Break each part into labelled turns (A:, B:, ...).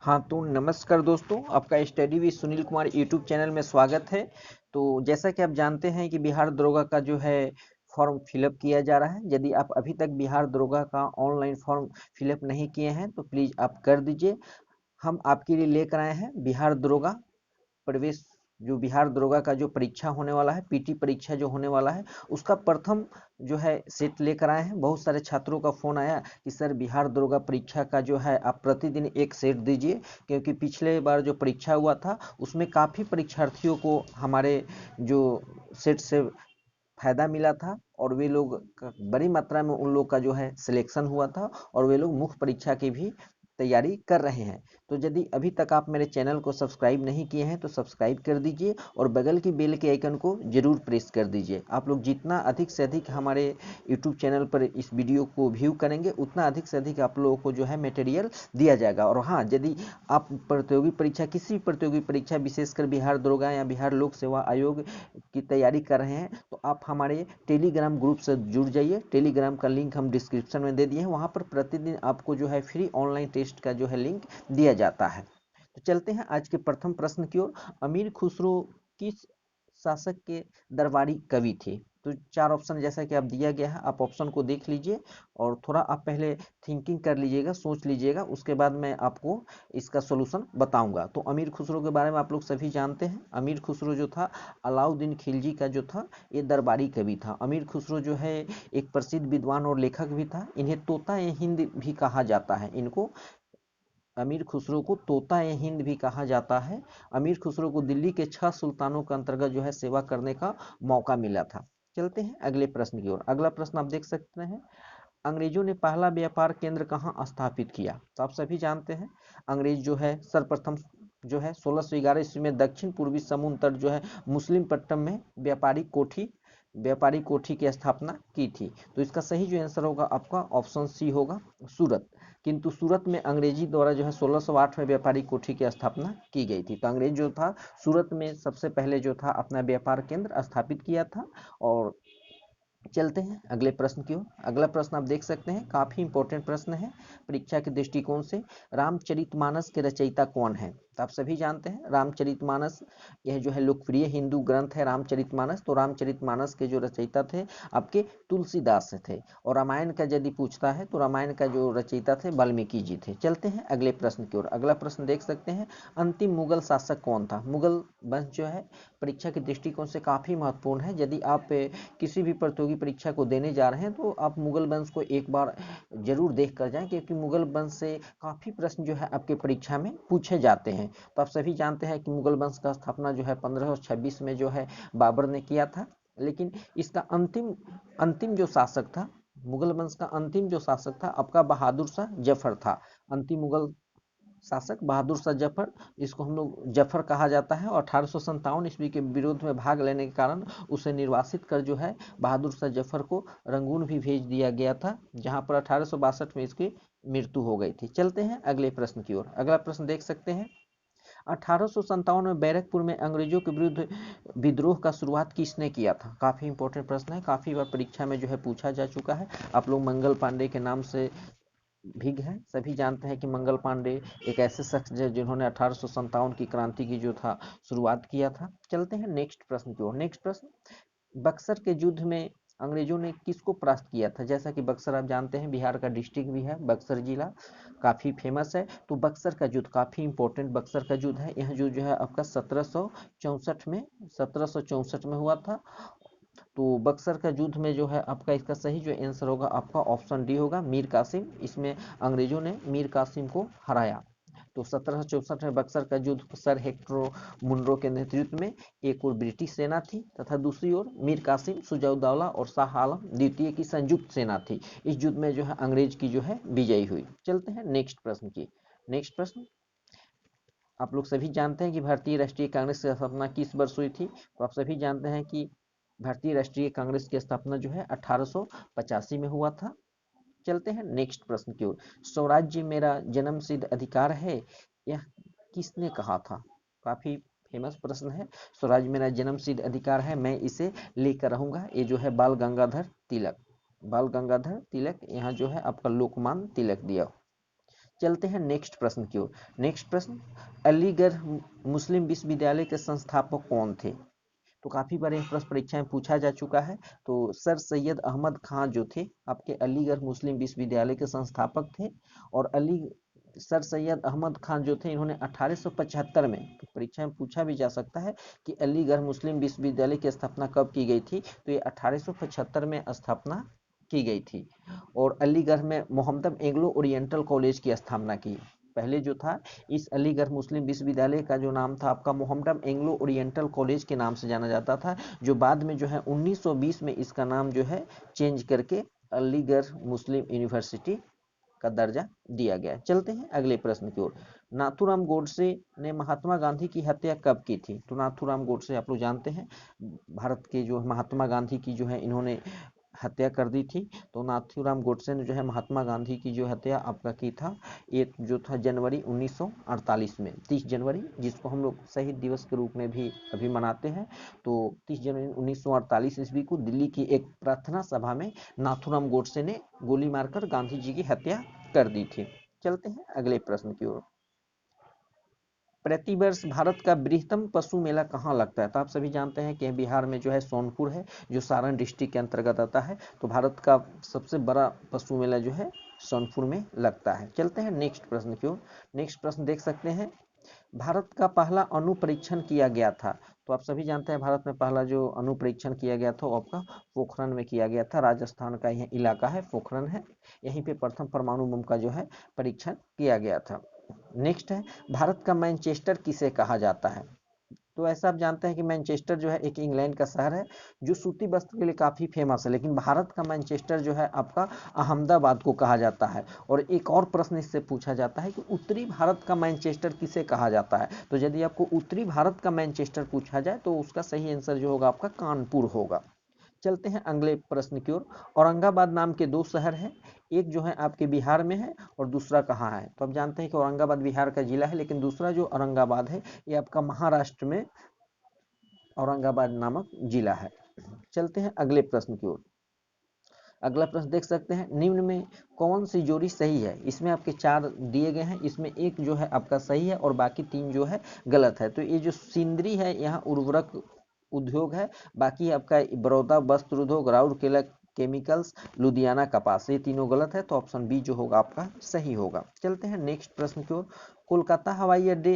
A: हाँ, तो नमस्कार दोस्तों, आपका study with Sunil Kumar YouTube channel में स्वागत है। तो जैसा कि आप जानते हैं कि बिहार दरोगा का जो है फॉर्म फिलअप किया जा रहा है। यदि आप अभी तक बिहार दरोगा का ऑनलाइन फॉर्म फिलअप नहीं किए हैं तो प्लीज़ आप कर दीजिए। हम आपके लिए लेकर आए हैं बिहार दरोगा प्रवेश, जो बिहार दरोगा का जो परीक्षा होने वाला है, पीटी परीक्षा जो होने वाला है, उसका प्रथम जो है सेट लेकर आए हैं। बहुत सारे छात्रों का फ़ोन आया कि सर बिहार दरोगा परीक्षा का जो है आप प्रतिदिन एक सेट दीजिए, क्योंकि पिछले बार जो परीक्षा हुआ था उसमें काफ़ी परीक्षार्थियों को हमारे जो सेट से फ़ायदा मिला था और वे लोग बड़ी मात्रा में उन लोग का जो है सिलेक्शन हुआ था और वे लोग मुख्य परीक्षा की भी तैयारी कर रहे हैं। तो यदि अभी तक आप मेरे चैनल को सब्सक्राइब नहीं किए हैं तो सब्सक्राइब कर दीजिए और बगल की बेल के आइकन को जरूर प्रेस कर दीजिए। आप लोग जितना अधिक से अधिक हमारे यूट्यूब चैनल पर इस वीडियो को व्यू करेंगे उतना अधिक से अधिक आप लोगों को जो है मटेरियल दिया जाएगा। और हाँ, यदि आप प्रतियोगी परीक्षा, किसी भी प्रतियोगी परीक्षा, विशेषकर बिहार दरोगा या बिहार लोक सेवा आयोग की तैयारी कर रहे हैं तो आप हमारे टेलीग्राम ग्रुप से जुड़ जाइए। टेलीग्राम का लिंक हम डिस्क्रिप्शन में दे दिए हैं। वहाँ पर प्रतिदिन आपको जो है फ्री ऑनलाइन टेस्ट का जो है लिंक दिया जाता है। तो चलते हैं आज के प्रथम प्रश्न की ओर। अमीर खुसरो किस शासक के दरबारी कवि थे? तो चार ऑप्शन जैसा कि आप दिया गया है, आप ऑप्शन को देख लीजिए और थोड़ा आप पहले थिंकिंग कर लीजिएगा, सोच लीजिएगा, उसके बाद मैं आपको इसका सोल्यूशन बताऊंगा। तो अमीर खुसरो के बारे में आप लोग सभी जानते हैं। अमीर खुसरो जो था अलाउद्दीन खिलजी का जो था ये दरबारी कवि था। अमीर खुसरो जो है एक प्रसिद्ध विद्वान और लेखक भी था। इन्हें तोता ए हिंद भी कहा जाता है। इनको अमीर खुसरो को तोता ए हिंद भी कहा जाता है। अमीर खुसरो को दिल्ली के 6 सुल्तानों के अंतर्गत जो है सेवा करने का मौका मिला था। चलते हैं अगले प्रश्न की ओर। अगला प्रश्न आप देख सकते हैं, अंग्रेजों ने पहला व्यापार केंद्र कहाँ स्थापित किया? तो आप सभी जानते हैं अंग्रेज जो है सर्वप्रथम जो है 1611 ईस्वी में दक्षिण पूर्वी समुद्र तट जो है मुस्लिमपट्टनम में व्यापारी कोठी की स्थापना की थी। तो इसका सही जो आंसर होगा आपका ऑप्शन सी होगा, सूरत। किंतु सूरत में अंग्रेजी द्वारा जो है 1608 में व्यापारी कोठी की स्थापना की गई थी। तो अंग्रेज जो था सूरत में सबसे पहले जो था अपना व्यापार केंद्र स्थापित किया था। और चलते हैं अगले प्रश्न की ओर। अगला प्रश्न आप देख सकते हैं, काफी इंपॉर्टेंट प्रश्न है परीक्षा के दृष्टिकोण से। रामचरितमानस के रचयिता कौन है? तो आप सभी जानते हैं रामचरितमानस, यह जो है लोकप्रिय हिंदू ग्रंथ है रामचरितमानस। तो रामचरितमानस के जो रचयिता थे आपके तुलसीदास थे। और रामायण का यदि पूछता है तो रामायण का जो रचयिता थे वाल्मीकि जी थे। चलते हैं अगले प्रश्न की ओर। अगला प्रश्न देख सकते हैं, अंतिम मुगल शासक कौन था? मुगल वंश जो है परीक्षा के दृष्टिकोण से काफी महत्वपूर्ण है। यदि आप किसी भी प्रतियोगी परीक्षा को देने जा रहे हैं तो आप मुगल वंश को एक बार जरूर देख कर जाएं, क्योंकि मुगल वंश से काफ़ी प्रश्न जो है आपके परीक्षा में पूछे जाते हैं। तो आप सभी जानते हैं कि मुगल वंश का स्थापना जो है 1526 में जो है बाबर ने किया था। लेकिन इसका अंतिम अंतिम जो शासक था, मुगल वंश का अंतिम जो शासक था आपका बहादुर शाह जफर था। अंतिम मुगल शासक बहादुर शाह जफर, इसको हम लोग जफर कहा जाता है। और 1857 ईस्वी के विरोध में भाग लेने के कारण उसे निर्वासित कर जो है बहादुर शाह जफर को रंगून भी भेज दिया गया था, जहां पर 1862 में इसकी मृत्यु हो गई थी। चलते हैं अगले प्रश्न की ओर। अगला प्रश्न देख सकते हैं, 1857 में बैरकपुर में अंग्रेजों के विरुद्ध विद्रोह का शुरुआत किसने किया था? काफी इंपॉर्टेंट प्रश्न है, काफी बार परीक्षा में जो है पूछा जा चुका है। आप लोग मंगल पांडे के नाम से भीग है, सभी जानते हैं कि मंगल पांडे एक ऐसे शख्स है जिन्होंने 1857 की क्रांति की जो था शुरुआत किया था। चलते हैं नेक्स्ट प्रश्न की ओर। नेक्स्ट प्रश्न, बक्सर के युद्ध में अंग्रेजों ने किसको परास्त किया था? जैसा कि बक्सर आप जानते हैं बिहार का डिस्ट्रिक्ट भी है, बक्सर जिला काफी फेमस है। तो बक्सर का युद्ध काफी इंपॉर्टेंट बक्सर का युद्ध है। यह युद्ध जो है आपका 1764 में हुआ था। तो बक्सर का युद्ध में जो है आपका इसका सही जो आंसर होगा आपका ऑप्शन डी होगा, मीर कासिम। इसमें अंग्रेजों ने मीर कासिम को हराया। तो 1764 में बक्सर का युद्ध सर हेक्टर मुनरो के नेतृत्व में एक और ब्रिटिश सेना थी तथा दूसरी ओर मीर कासिम, सुजाउद्दौला और शाह आलम द्वितीय की संयुक्त सेना थी। इस युद्ध में जो है अंग्रेज की जो है विजयी हुई। चलते हैं नेक्स्ट प्रश्न की। नेक्स्ट प्रश्न, आप लोग सभी जानते हैं कि भारतीय राष्ट्रीय कांग्रेस की स्थापना किस वर्ष हुई थी? तो आप सभी जानते हैं कि भारतीय राष्ट्रीय कांग्रेस की स्थापना जो है 1885 में हुआ था। चलते हैं नेक्स्ट प्रश्न की ओर। स्वराज्य मेरा जन्मसिद्ध अधिकार है, यह किसने कहा था? काफी फेमस प्रश्न है। स्वराज्य मेरा जन्मसिद्ध अधिकार है, मैं इसे लेकर रहूंगा। ये जो है बाल गंगाधर तिलक, बाल गंगाधर तिलक यहाँ जो है आपका लोकमान्य तिलक दिया। चलते हैं नेक्स्ट प्रश्न की ओर। नेक्स्ट प्रश्न, अलीगढ़ मुस्लिम विश्वविद्यालय के संस्थापक कौन थे? तो काफी बार यह प्रश्न परीक्षा में पूछा जा चुका है। तो सर सैयद अहमद खान जो थे आपके अलीगढ़ मुस्लिम विश्वविद्यालय के संस्थापक थे। और सर सैयद अहमद खान जो थे इन्होंने 1875 में, तो परीक्षा में पूछा भी जा सकता है कि अलीगढ़ मुस्लिम विश्वविद्यालय की स्थापना कब की गई थी, तो ये 1875 में स्थापना की गई थी। और अलीगढ़ में मोहम्मदन एंग्लो ओरिएंटल कॉलेज की स्थापना की। पहले जो था इस अलीगढ़ मुस्लिम विश्वविद्यालय का जो नाम था आपका मोहम्मदन एंग्लो ओरिएंटल कॉलेज के नाम से जाना जाता था, जो बाद में जो है 1920 में इसका नाम जो है चेंज करके अलीगढ़ मुस्लिम यूनिवर्सिटी का दर्जा दिया गया। चलते हैं अगले प्रश्न की ओर। नाथूराम गोडसे ने महात्मा गांधी की हत्या कब की थी? तो नाथूराम गोडसे आप लोग जानते हैं भारत के जो महात्मा गांधी की जो है इन्होंने हत्या कर दी थी। तो नाथूराम गोडसे ने जो है महात्मा गांधी की जो हत्या आपका की था, ये जो था जनवरी 1948 में, 30 जनवरी, जिसको हम लोग शहीद दिवस के रूप में भी अभी मनाते हैं। तो 30 जनवरी 1948 ईस्वी को दिल्ली की एक प्रार्थना सभा में नाथूराम गोडसे ने गोली मारकर गांधी जी की हत्या कर दी थी। चलते हैं अगले प्रश्न की ओर। प्रतिवर्ष भारत का बृहत्तम पशु मेला कहाँ लगता है? तो आप सभी जानते हैं कि बिहार में जो है सोनपुर है, जो सारण डिस्ट्रिक्ट के अंतर्गत आता है। तो भारत का सबसे बड़ा पशु मेला जो है सोनपुर में लगता है। चलते हैं नेक्स्ट प्रश्न की ओर। नेक्स्ट प्रश्न देख सकते हैं, भारत का पहला अणु परीक्षण किया गया था। तो आप सभी जानते हैं भारत में पहला जो अणु परीक्षण किया गया था वो आपका पोखरण में किया गया था। राजस्थान का यह इलाका है, पोखरण है, यहीं पे प्रथम परमाणु बम का जो है परीक्षण किया गया था। नेक्स्ट है, भारत का मैनचेस्टर किसे कहा जाता है? तो ऐसा आप जानते हैं कि मैनचेस्टर जो है एक इंग्लैंड का शहर है जो सूती वस्त्र के लिए काफी फेमस है, लेकिन भारत का मैनचेस्टर जो है आपका अहमदाबाद को कहा जाता है। और एक और प्रश्न इससे पूछा जाता है कि उत्तरी भारत का मैनचेस्टर किसे कहा जाता है? तो यदि आपको उत्तरी भारत का मैनचेस्टर पूछा जाए तो उसका सही आंसर जो होगा आपका कानपुर होगा। चलते हैं अगले प्रश्न की ओर। औरंगाबाद नाम के दो शहर हैं, एक जो है आपके बिहार में है और दूसरा कहाँ है? तो आप जानते हैं कि औरंगाबाद बिहार का जिला है, लेकिन दूसरा जो औरंगाबाद है ये आपका महाराष्ट्र में औरंगाबाद नामक जिला है। चलते हैं अगले प्रश्न की ओर। अगला प्रश्न देख सकते हैं, निम्न में कौन सी जोड़ी सही है? इसमें आपके 4 दिए गए हैं, इसमें एक जो है आपका सही है और बाकी 3 जो है गलत है। तो ये जो सिंदरी है यहाँ उर्वरक उद्योग है, बाकी आपका बड़ौदा वस्त्र उद्योग, राउरकेला केमिकल्स, लुधियाना कपास, ये तीनों गलत है। तो ऑप्शन बी जो होगा आपका सही होगा। चलते हैं नेक्स्ट प्रश्न की ओर। कोलकाता हवाई अड्डे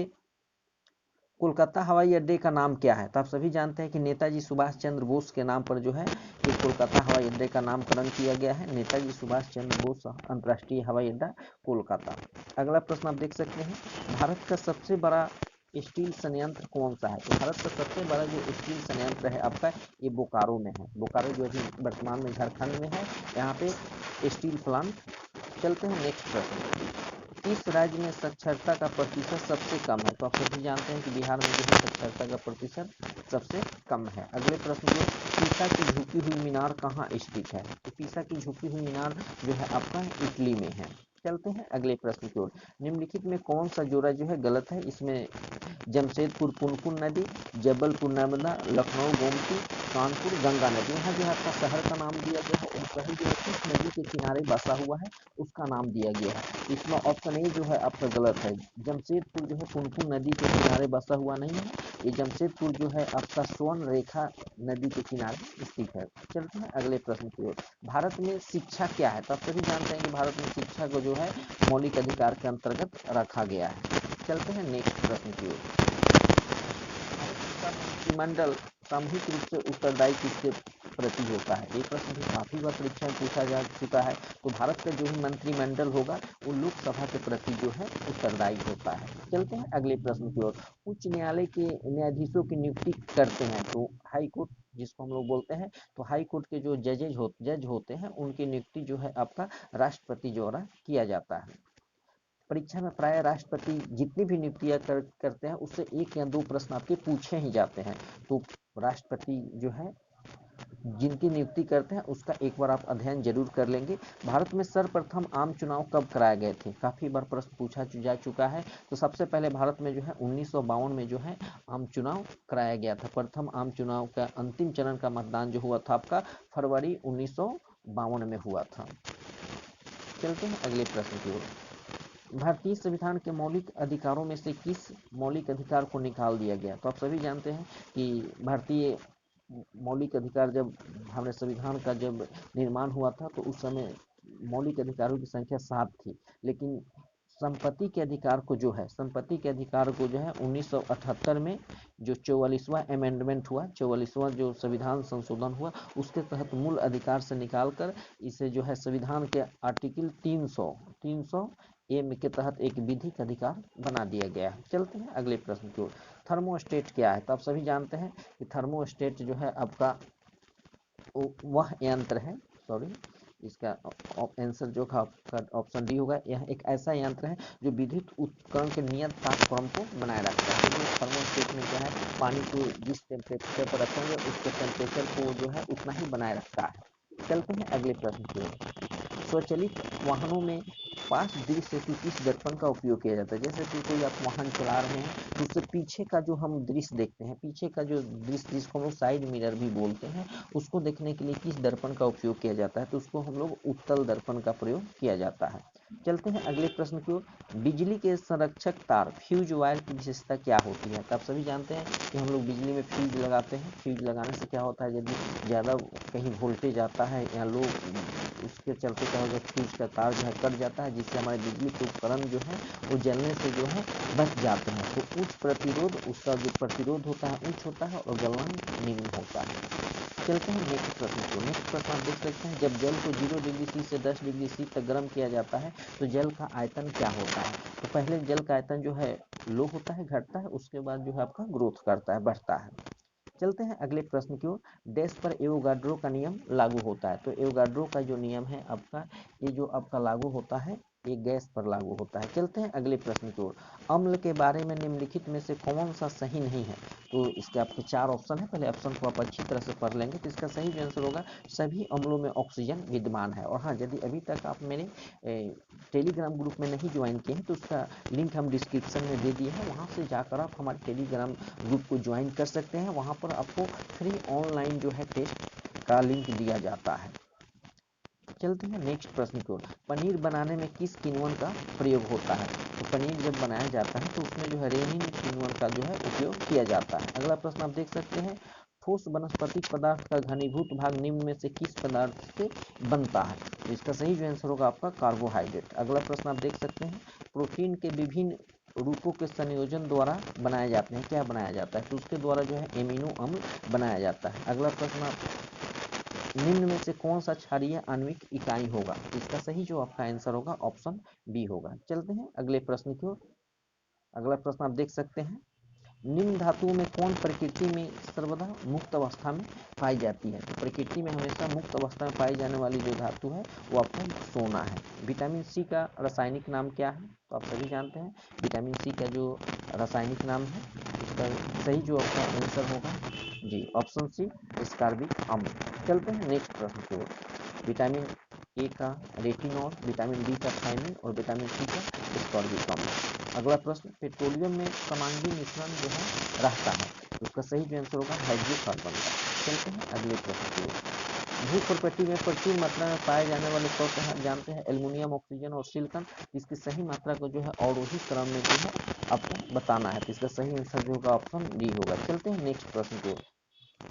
A: कोलकाता हवाई अड्डे का नाम क्या है? तो आप सभी जानते हैं कि नेताजी सुभाष चंद्र बोस के नाम पर जो है ये कोलकाता हवाई अड्डे का नामकरण किया गया है। नेताजी सुभाष चंद्र बोस अंतर्राष्ट्रीय हवाई अड्डा कोलकाता। अगला प्रश्न आप देख सकते हैं, भारत का सबसे बड़ा स्टील संयंत्र कौन सा है? तो भारत का सबसे बड़ा जो स्टील संयंत्र है आपका ये बोकारो में है। बोकारो जो अभी वर्तमान में झारखंड में है, यहाँ पे स्टील प्लांट। चलते हैं नेक्स्ट प्रश्न, किस राज्य में साक्षरता का प्रतिशत सबसे कम है? तो आप सभी जानते हैं कि बिहार में जो है साक्षरता का प्रतिशत सबसे कम है। अगले प्रश्न में, पीसा की झुकी हुई मीनार कहाँ स्थित है? तो पीसा की झुकी हुई मीनार जो है आपका इटली में है। चलते हैं अगले प्रश्न की ओर। निम्नलिखित में कौन सा जोड़ा जो है गलत है? इसमें जमशेदपुर पुनपुन नदी, जबलपुर नर्मदा, लखनऊ गोमती, कानपुर गंगा नदी, यहाँ जो है आपका शहर का नाम दिया गया है और शहर जो है किस नदी के किनारे बसा हुआ है उसका नाम दिया गया है। इसमें ऑप्शन ए जो है आपका गलत है। जमशेदपुर जो है पुनपुन नदी के किनारे बसा हुआ नहीं है, ये जमशेदपुर जो है आपका स्वर्ण रेखा नदी के किनारे स्थित है। चलते हैं अगले प्रश्न की ओर। भारत में शिक्षा क्या है? तो आप सभी जानते हैं कि भारत में शिक्षा को जो है मौलिक अधिकार के अंतर्गत रखा गया है। चलते हैं नेक्स्ट प्रश्न की ओर। मंत्रिमंडल सामूहिक रूप से उत्तरदायी किसके प्रति होता है? ये प्रश्न भी काफी बार परीक्षा में पूछा जा चुका है। तो भारत का जो भी मंत्रिमंडल होगा वो लोकसभा के प्रति जो है उत्तरदायी होता है। चलते हैं अगले प्रश्न की ओर। उच्च न्यायालय के न्यायाधीशों की नियुक्ति करते हैं तो हाई कोर्ट जिसको हम लोग बोलते हैं, तो हाई कोर्ट के जो जज होते हैं उनकी नियुक्ति जो है आपका राष्ट्रपति द्वारा किया जाता है। परीक्षा में प्राय राष्ट्रपति जितनी भी नियुक्तियां करते हैं उससे 1 या 2 प्रश्न आपके पूछे ही जाते हैं। तो राष्ट्रपति जो है जिनकी नियुक्ति करते हैं उसका एक बार आप अध्ययन जरूर कर लेंगे। भारत में सर्वप्रथम आम चुनाव कब कराए गए थे? काफी बार प्रश्न पूछा जा चुका है। तो सबसे पहले भारत में जो है 1952 में जो है आम चुनाव कराया गया था। प्रथम आम चुनाव का अंतिम चरण का मतदान जो हुआ था आपका फरवरी 1952 में हुआ था। चलते हैं अगले प्रश्न की ओर। भारतीय संविधान के मौलिक अधिकारों में से किस मौलिक अधिकार को निकाल दिया गया? तो आप सभी जानते हैं कि भारतीय मौलिक अधिकार, जब हमारे संविधान का जब निर्माण हुआ था तो उस समय मौलिक अधिकारों की संख्या 7 थी, लेकिन संपत्ति के अधिकार को जो है 1978 में जो 44वां अमेंडमेंट हुआ, 44वां जो संविधान संशोधन हुआ, उसके तहत मूल अधिकार से निकालकर इसे जो है संविधान के आर्टिकल 300 ए के तहत एक विधिक अधिकार बना दिया गया है। चलते हैं अगले प्रश्न की ओर। थर्मोस्टेट क्या है? तो आप सभी जानते हैं कि थर्मोस्टेट जो है आपका वह यंत्र है, सॉरी इसका आंसर जो का ऑप्शन डी होगा। यह एक ऐसा यंत्र है जो विद्युत उपकरण के नियत तापक्रम को बनाए रखता है। तो थर्मोस्टेट में क्या है, पानी को जिस टेम्परेचर पर रखेंगे उसके टेम्परेचर को जो है उतना ही बनाए रखता है। चलते हैं अगले प्रश्न की ओर। स्वचालित वाहनों में पास दृश्य हेतु किस दर्पण का उपयोग किया जाता है? जैसे कि कोई आप वाहन चला रहे हैं तो उससे पीछे का जो हम दृश्य देखते हैं, पीछे का जो दृश्य जिसको हम लोग साइड मिरर भी बोलते हैं, उसको देखने के लिए किस दर्पण का उपयोग किया जाता है? तो उसको हम लोग उत्तल दर्पण का प्रयोग किया जाता है। चलते हैं अगले प्रश्न की ओर। बिजली के संरक्षक तार फ्यूज वायर की विशेषता क्या होती है? तो आप सभी जानते हैं कि हम लोग बिजली में फ्यूज लगाते हैं। फ्यूज लगाने से क्या होता है, यदि ज़्यादा कहीं वोल्टेज आता है या लो, उसके चलते क्या होगा, फ्यूज का तार जो है कट जाता है, जिससे हमारे बिजली के उपकरण जो है वो जलने से जो है बच जाते हैं। तो उच्च प्रतिरोध, उसका जो प्रतिरोध होता है उच्च होता है और गलनांक निम्न होता है। चलते हैं नेक्स्ट प्रश्न को। नेक्स्ट प्रश्न आप देख सकते हैं, जब जल को 0 डिग्री सी से 10 डिग्री सी तक गर्म किया जाता है तो जल का आयतन क्या होता है? तो पहले जल का आयतन जो है लो होता है, घटता है, उसके बाद जो है आपका ग्रोथ करता है, बढ़ता है। चलते हैं अगले प्रश्न की ओर। डैश पर एवोगाड्रो का नियम लागू होता है। तो एवोगाड्रो का जो नियम है आपका, ये जो आपका लागू होता है, ये गैस पर लागू होता है। चलते हैं अगले प्रश्न की ओर। अम्ल के बारे में निम्नलिखित में से कौन सा सही नहीं है? तो इसके आपके 4 ऑप्शन है, पहले ऑप्शन को आप अच्छी तरह से पढ़ लेंगे। तो इसका सही जो आंसर होगा, सभी अम्लों में ऑक्सीजन विद्यमान है। और हाँ, यदि अभी तक आप मेरे टेलीग्राम ग्रुप में नहीं ज्वाइन किए हैं तो उसका लिंक हम डिस्क्रिप्शन में दे दिए हैं, वहाँ से जाकर आप हमारे टेलीग्राम ग्रुप को ज्वाइन कर सकते हैं। वहाँ पर आपको फ्री ऑनलाइन जो है टेस्ट का लिंक दिया जाता है। चलते हैं नेक्स्ट प्रश्न की ओर। पनीर बनाने में किस किण्वन का प्रयोग होता है? तो पनीर जब बनाया जाता है तो उसमें जो है रेनिन किण्वन का जो है उपयोग किया जाता है। अगला प्रश्न आप देख सकते हैं, ठोस वनस्पतिक पदार्थ का घनीभूत भाग निम्न में से किस पदार्थ से बनता है? तो इसका सही जो आंसर होगा आपका कार्बोहाइड्रेट। अगला प्रश्न आप देख सकते हैं, प्रोटीन के विभिन्न रूपों के संयोजन द्वारा बनाए जाते हैं, क्या बनाया जाता है? तो उसके द्वारा जो है एमिनो अम्ल बनाया जाता है। अगला प्रश्न आप, निम्न में से कौन सा क्षारीय आणविक इकाई होगा? तो इसका सही जो आपका आंसर होगा ऑप्शन बी होगा। चलते हैं अगले प्रश्न की ओर। अगला प्रश्न आप देख सकते हैं, निम्न धातुओं में कौन प्रकृति में सर्वदा मुक्त अवस्था में पाई जाती है? तो प्रकृति में हमेशा मुक्त अवस्था में पाई जाने वाली जो धातु है वो आपका सोना है। विटामिन सी का रासायनिक नाम क्या है? तो आप सभी जानते हैं विटामिन सी का जो रासायनिक नाम है, इसका सही जो आपका आंसर होगा जी ऑप्शन सी स्कारबिक अम्ल। चलते हैं नेक्स्ट प्रश्न की ओर। विटामिन ए का रेटिनॉल, विटामिन डी का थायमिन और विटामिन सी का स्कॉर्बिक अम्ल। अगला प्रश्न, पेट्रोलियम में समांगी मिश्रण जो है रहता है, तो उसका सही जो आंसर होगा हाइड्रोकार्बन का। चलते हैं अगले प्रश्न की ओर। भूप्रकृति में प्रचुर मात्रा में पाए जाने वाले तत्व हैं, जानते हैं एल्युमिनियम, ऑक्सीजन और सिलिकॉन। इसकी सही मात्रा को जो है अवरोही क्रम में जो है आपको बताना है। तो इसका सही आंसर जो होगा ऑप्शन डी होगा। चलते हैं नेक्स्ट प्रश्न की ओर।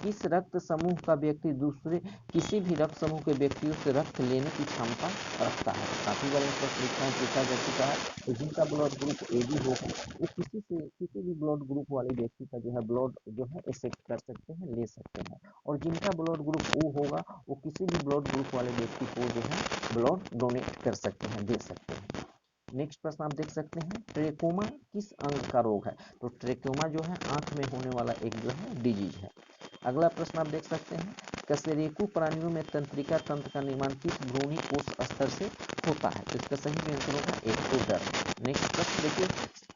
A: किस रक्त समूह का व्यक्ति दूसरे किसी भी रक्त समूह के व्यक्तियों से रक्त लेने की क्षमता रखता है? काफी बार इस परीक्षा में पूछा जा चुका है। तो जिनका ब्लड ग्रुप ए बी होगा वो किसी भी ब्लड ग्रुप वाले व्यक्ति का जो है ब्लड जो है एक्सेप्ट कर सकते हैं, ले सकते हैं। और जिनका ब्लड ग्रुप ओ होगा वो किसी भी ब्लड ग्रुप वाले व्यक्ति को जो है ब्लड डोनेट कर सकते हैं, दे सकते हैं। नेक्स्ट प्रश्न आप देख सकते हैं, ट्रेकोमा किस अंग का रोग है? तो ट्रेकोमा जो है आंख में होने वाला एक जो है डिजीज है। अगला प्रश्न आप देख सकते हैं, कशेरुकी प्राणियों में तंत्रिका तंत्र का निर्माण किस भ्रूणी कोष स्तर से होता है? तो इसका सही आंसर होगा एक्टोडर्म। नेक्स्ट प्रश्न देखिए,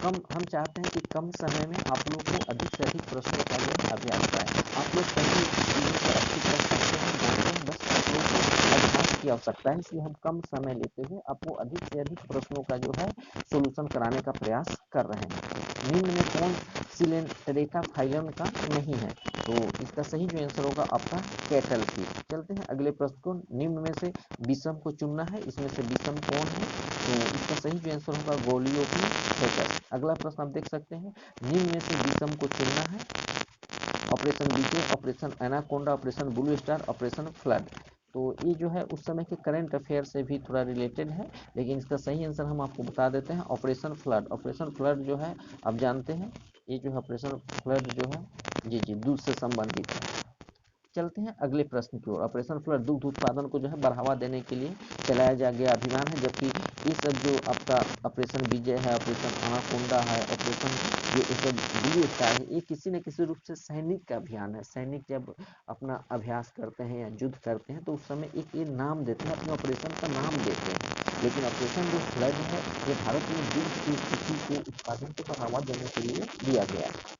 A: हम चाहते हैं कि कम समय में आप लोग को अधिक से अधिक प्रश्नों का जो अभ्यास कराएं। आप लोग सभी चीजों को अच्छी तरह समझते हैं, जानते हैं, बस आप लोगों को अभ्यास की आवश्यकता है। इसलिए हम कम समय लेते हुए आपको अधिक से अधिक प्रश्नों का जो है सोल्यूशन कराने का प्रयास कर रहे हैं। निम्न में कौन सिलेंडरेका फाइलम का नहीं है? तो इसका सही जो आंसर होगा आपका बैटलफील्ड। चलते हैं अगले प्रश्न को। निम्न में से विषम को चुनना है, इसमें से विषम कौन है? तो इसका सही जो आंसर होगा गोलियोपीथेकस। अगला प्रश्न आप देख सकते हैं, निम्न में से विषम को चुनना है। Operation Vijay, operation anaconda, operation blue star, operation flood. तो ये जो है उस समय के करंट अफेयर से भी थोड़ा रिलेटेड है, लेकिन इसका सही आंसर हम आपको बता देते हैं, ऑपरेशन फ्लड। ऑपरेशन फ्लड जो है आप जानते हैं, ये जो है ऑपरेशन फ्लड जो है जी दूध से संबंधित है। चलते हैं अगले प्रश्न की ओर। ऑपरेशन फ्लड दुग्ध उत्पादन को जो है बढ़ावा देने के लिए चलाया गया अभियान है, जबकि ये सब जो आपका ऑपरेशन विजय है, ऑपरेशन एनाकोंडा है, ऑपरेशन जो सब ब्लू स्टार है, ये किसी न किसी रूप से सैनिक का अभियान है। सैनिक जब अपना अभ्यास करते हैं या युद्ध करते हैं तो उस समय एक ये नाम देते हैं, अपने ऑपरेशन का नाम देते हैं। लेकिन ऑपरेशन जो फ्लड है ये भारत में दुग्ध की स्थिति को, उत्पादन को बढ़ावा देने के लिए दिया गया है।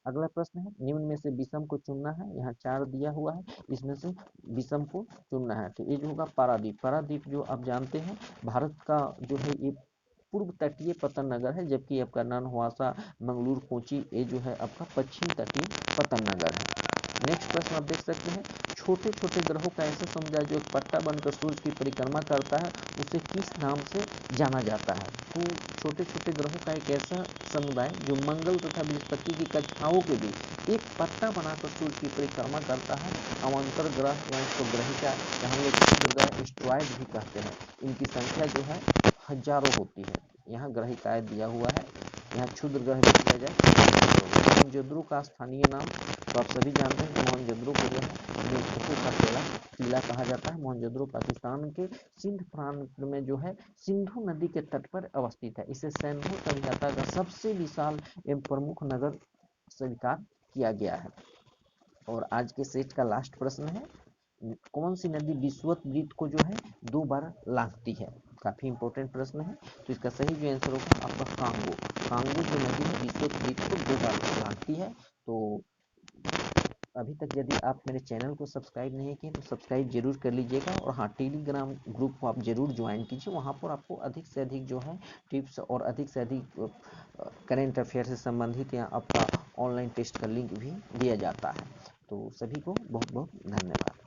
A: अगला प्रश्न है, निम्न में से विषम को चुनना है। यहाँ 4 दिया हुआ है, इसमें से विषम को चुनना है। तो ये जो होगा पारादीप। पारादीप जो आप जानते हैं भारत का जो है ये पूर्व तटीय पतन नगर है, जबकि आपका ननवासा, मंगलूर, कोची ये जो है आपका पश्चिम तटीय पतन नगर है। नेक्स्ट प्रश्न आप देख सकते हैं, छोटे छोटे ग्रहों का ऐसा समुदाय जो एक पट्टा बनकर सूर्य की परिक्रमा करता है उसे किस नाम से जाना जाता है? तो छोटे छोटे ग्रहों का एक ऐसा समुदाय जो मंगल तथा बृहस्पति की कक्षाओं के बीच एक पट्टा बनाकर सूर्य की परिक्रमा करता है, अवान्तर ग्रह या इसको ग्रहिका या हम लोग क्षुद्र ग्रह एस्ट्रॉयड भी कहते हैं, इनकी संख्या जो है हजारों होती है। यहाँ ग्रहिकाएं दिया हुआ है, यहाँ क्षुद्र ग्रह भी दिया जाए। मोहनजोदड़ो का स्थानीय नाम तो आप सभी जानते हैं, मोहनजोदड़ो को जो है मेक्सिको का पहला किला कहा जाता है। मोहनजोदड़ो पाकिस्तान के सिंध प्रांत में जो है सिंधु नदी के तट पर अवस्थित है। इसे सिंधु सभ्यता का सबसे विशाल एवं प्रमुख नगर स्वीकार किया गया है। और आज के सेट का लास्ट प्रश्न है, कौन सी नदी विषुवत को जो है 2 बार लांघती है? काफी इंपॉर्टेंट प्रश्न है। तो इसका सही जो आंसर होगा आपका कांगो। कांगो जो नदी है विषुवत को 2 बार लांघती है। तो अभी तक यदि आप मेरे चैनल को सब्सक्राइब नहीं किए तो सब्सक्राइब जरूर कर लीजिएगा, और हाँ टेलीग्राम ग्रुप को आप जरूर ज्वाइन कीजिए। वहाँ पर आपको अधिक से अधिक जो है टिप्स और अधिक से अधिक करेंट अफेयर से संबंधित या आपका ऑनलाइन टेस्ट का लिंक भी दिया जाता है। तो सभी को बहुत बहुत धन्यवाद।